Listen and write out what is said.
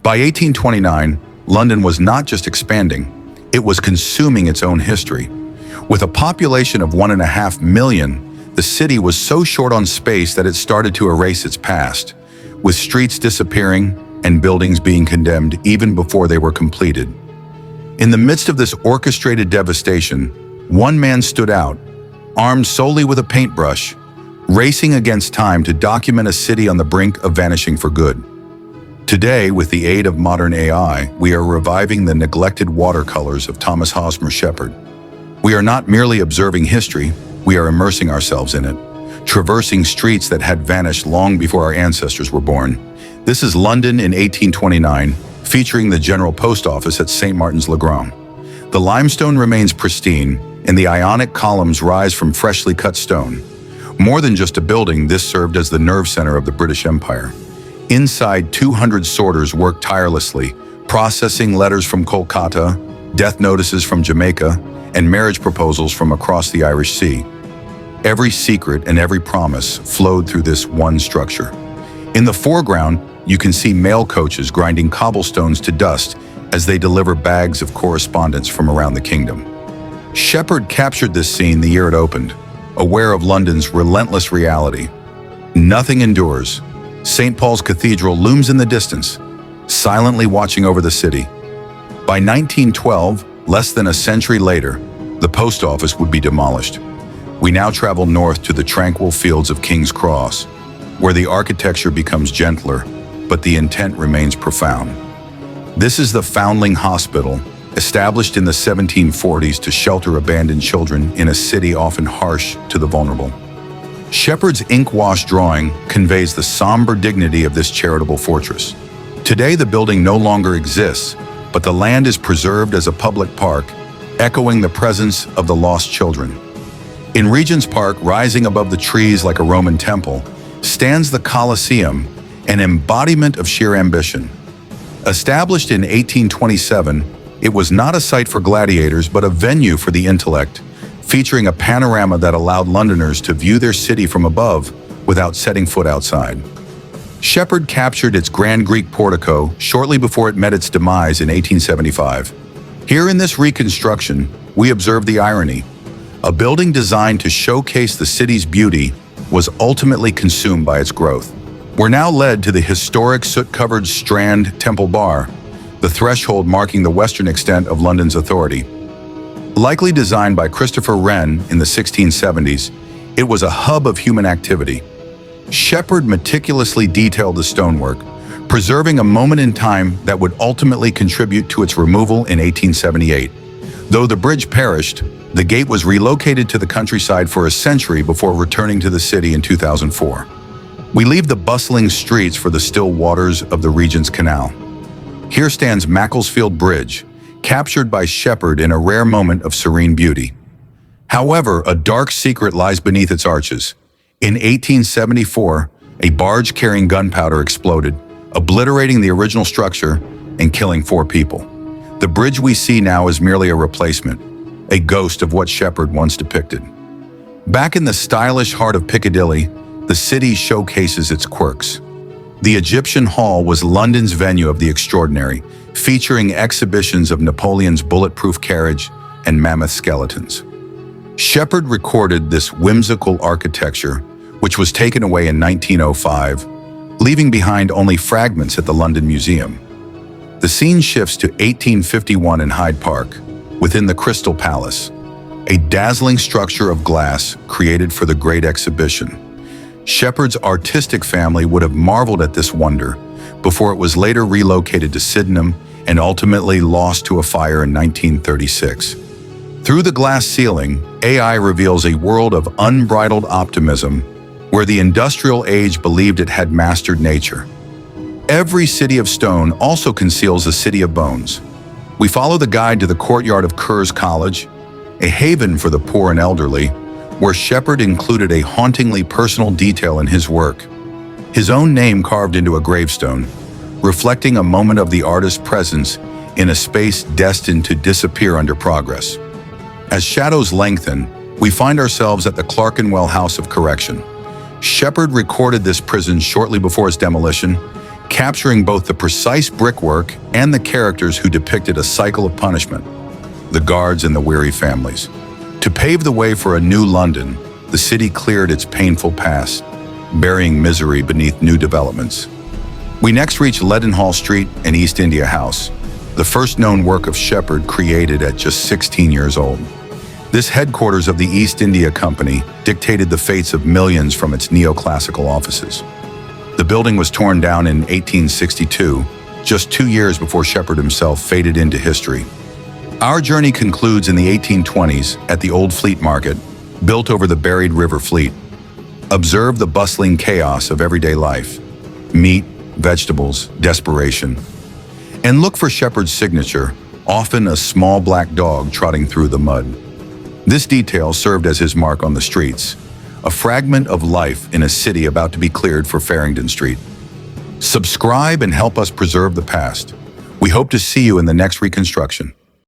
By 1829, London was not just expanding, it was consuming its own history. With a population of 1.5 million, the city was so short on space that it started to erase its past, with streets disappearing and buildings being condemned even before they were completed. In the midst of this orchestrated devastation, one man stood out, armed solely with a paintbrush, racing against time to document a city on the brink of vanishing for good. Today, with the aid of modern AI, we are reviving the neglected watercolors of Hosmer Shepherd. We are not merely observing history, we are immersing ourselves in it, traversing streets that had vanished long before our ancestors were born. This is London in 1829, featuring the General Post Office at St. Martin's-le-Grand. The limestone remains pristine, and the Ionic columns rise from freshly cut stone. More than just a building, this served as the nerve center of the British Empire. Inside, 200 sorters worked tirelessly, processing letters from Kolkata, death notices from Jamaica, and marriage proposals from across the Irish Sea. Every secret and every promise flowed through this one structure. In the foreground, you can see mail coaches grinding cobblestones to dust as they deliver bags of correspondence from around the kingdom. Shepherd captured this scene the year it opened, aware of London's relentless reality. Nothing endures. St. Paul's Cathedral looms in the distance, silently watching over the city. By 1912, less than a century later, the post office would be demolished. We now travel north to the tranquil fields of King's Cross, where the architecture becomes gentler, but the intent remains profound. This is the Foundling Hospital, established in the 1740s to shelter abandoned children in a city often harsh to the vulnerable. Shepherd's ink-wash drawing conveys the somber dignity of this charitable fortress. Today, the building no longer exists, but the land is preserved as a public park, echoing the presence of the lost children. In Regent's Park, rising above the trees like a Roman temple, stands the Colosseum, an embodiment of sheer ambition. Established in 1827, it was not a site for gladiators, but a venue for the intellect, featuring a panorama that allowed Londoners to view their city from above without setting foot outside. Shepherd captured its grand Greek portico shortly before it met its demise in 1875. Here in this reconstruction, we observe the irony. A building designed to showcase the city's beauty was ultimately consumed by its growth. We're now led to the historic soot-covered Strand Temple Bar, the threshold marking the western extent of London's authority. Likely designed by Christopher Wren in the 1670s, it was a hub of human activity. Shepherd meticulously detailed the stonework, preserving a moment in time that would ultimately contribute to its removal in 1878. Though the bridge perished, the gate was relocated to the countryside for a century before returning to the city in 2004. We leave the bustling streets for the still waters of the Regent's Canal. Here stands Macclesfield Bridge, captured by Shepherd in a rare moment of serene beauty. However, a dark secret lies beneath its arches. In 1874, a barge carrying gunpowder exploded, obliterating the original structure and killing 4 people. The bridge we see now is merely a replacement, a ghost of what Shepherd once depicted. Back in the stylish heart of Piccadilly, the city showcases its quirks. The Egyptian Hall was London's venue of the extraordinary, featuring exhibitions of Napoleon's bulletproof carriage and mammoth skeletons. Shepherd recorded this whimsical architecture, which was taken away in 1905, leaving behind only fragments at the London Museum. The scene shifts to 1851 in Hyde Park, within the Crystal Palace, a dazzling structure of glass created for the Great Exhibition. Shepherd's artistic family would have marveled at this wonder before it was later relocated to Sydenham and ultimately lost to a fire in 1936. Through the glass ceiling, AI reveals a world of unbridled optimism where the industrial age believed it had mastered nature. Every city of stone also conceals a city of bones. We follow the guide to the courtyard of Kerr's College, a haven for the poor and elderly, where Shepherd included a hauntingly personal detail in his work, his own name carved into a gravestone, reflecting a moment of the artist's presence in a space destined to disappear under progress. As shadows lengthen, we find ourselves at the Clerkenwell House of Correction. Shepherd recorded this prison shortly before its demolition, capturing both the precise brickwork and the characters who depicted a cycle of punishment, the guards and the weary families. To pave the way for a new London, the city cleared its painful past, burying misery beneath new developments. We next reach Leadenhall Street and East India House, the first known work of Shepherd created at just 16 years old. This headquarters of the East India Company dictated the fates of millions from its neoclassical offices. The building was torn down in 1862, just 2 years before Shepherd himself faded into history. Our journey concludes in the 1820s at the Old Fleet Market, built over the buried River Fleet. Observe the bustling chaos of everyday life: meat, vegetables, desperation. And look for Shepherd's signature, often a small black dog trotting through the mud. This detail served as his mark on the streets, a fragment of life in a city about to be cleared for Farringdon Street. Subscribe and help us preserve the past. We hope to see you in the next reconstruction.